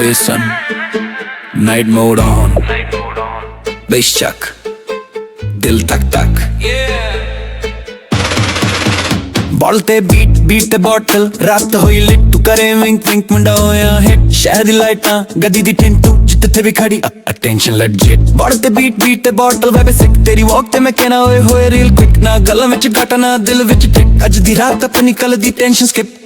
listen, night mode on, bass check, दिल तक तक बॉल ते बीट ते बॉटल रात होई लिट तू करे विंक विंक मुंडा होया हिट शहर दी लाइटां गड्डी दी टिंट तू जिथे भी खड़ी अटेंशन लेजिट बॉल ते बीट ते बॉटल वैबे सिक तेरी वॉक ते मैं कहना होए होए रील क्विक ना गल्लां विच घाटा ना दिल विच टिक अज दी रात अपनी कल दी टेंशन स्किप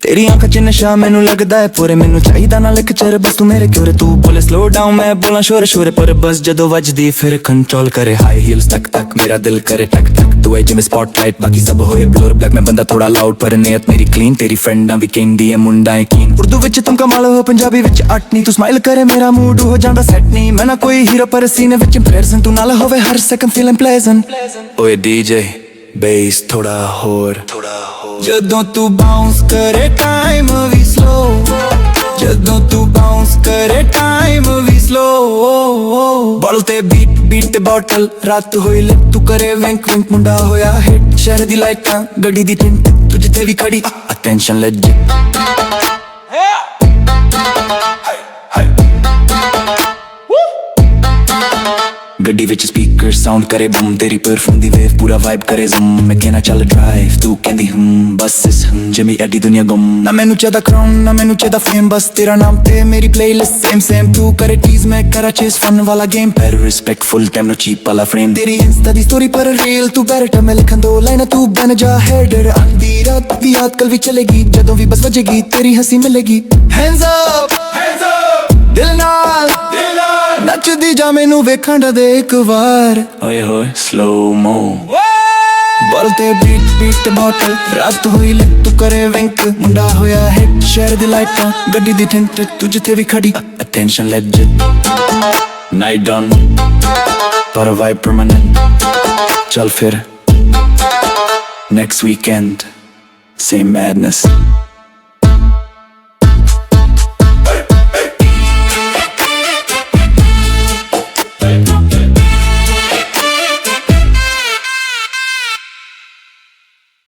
तेरी आंखां च नशा मैनू लगदा है पूरे मैनू चाहिदा ना लिख चर बस तू मेरे क्यों रे तू बोले स्लो डाउन मैं बोला शोर शोर पर बस जदों वजदी फिर कंट्रोल करे हाई हील्स तक तक मेरा दिल करे टक टक तू है जिवें स्पॉटलाइट बाकी सब होए ब्लर ब्लैक मैं बंदा थोड़ा लाउड पर नियत मेरी क्लीन तेरी फ्रेंडां भी कहंदी है मुंडा यकीन उर्दू विच तुम कमाल हो पंजाबी विच अट नहीं तू स्माइल करे मेरा मूड हो जांदा सेट नहीं मैं ना कोई हीरो पर सीने विच इंप्रेशन तू नाल होवे हर सेकंड फीलिंग प्लेजेंट ओए डीजे बेस थोड़ा होर ਜਦੋਂ ਤੂੰ ਬਾਉਂਸ ਕਰੇ ਟਾਈਮ ਵੀ ਸਲੋ ਜਦੋਂ ਤੂੰ ਬਾਉਂਸ ਕਰੇ ਟਾਈਮ ਵੀ ਸਲੋ ਬੋਲ ਤੇ ਬੀਟ ਤੇ ਬੋਟਲ ਰਾਤ ਹੋਈ ਲਿਟ ਤੂੰ ਕਰੇ ਵਿੰਕ ਵਿੰਕ ਮੁੰਡਾ ਹੋਇਆ ਹਿੱਟ ਸ਼ਹਿਰ ਦੀ ਲਾਈਟਾਂ ਗੱਡੀ ਦੀ ਟਿੰਟ ਤੂੰ ਜਿੱਥੇ ਵੀ ਖੜੀ ਅਟੈਂਸ਼ਨ ਲੈਜਿਟ गड्डी विच स्पीकर साउंड करे बम तेरी परफ्यूम दी वेव पूरा वाइब करे जम मैं कहना चल ड्राइव तू कहंदी बस इस जिमी एडी दुनिया गुम ना मैनू चाहदा क्राउन ना मैनू चाहदा फेम बस तेरा नाम ते मेरी प्लेलिस्ट सेम सेम तू करे टीज मैं करा चेस फन वाला गेम पर रिस्पेक्टफुल टाइम नो चीप वाला फ्रेम तेरी इंस्टा दी स्टोरी पर रील तू बैठा मैं लिखन दो लाइन तू बन जा हेडर आंधी रात भी याद कल भी चलेगी जदों भी बस बजेगी तेरी हंसी मिलेगी हैंड्स अप दिल नाल नचदी जा मैनू वेखण दे एक बार ओए होए स्लो मो बॉल ते बीट बॉटल रात होई लिट तू करे विंक मुंडा होया हिट शहर दी लाइटां गड्डी दी टिंट तू जिथे भी खड़ी अटेंशन लेजिट नाइट ऑन पर वाइब परमानेंट चल फिर नेक्स्ट वीकेंड सेम मैडनेस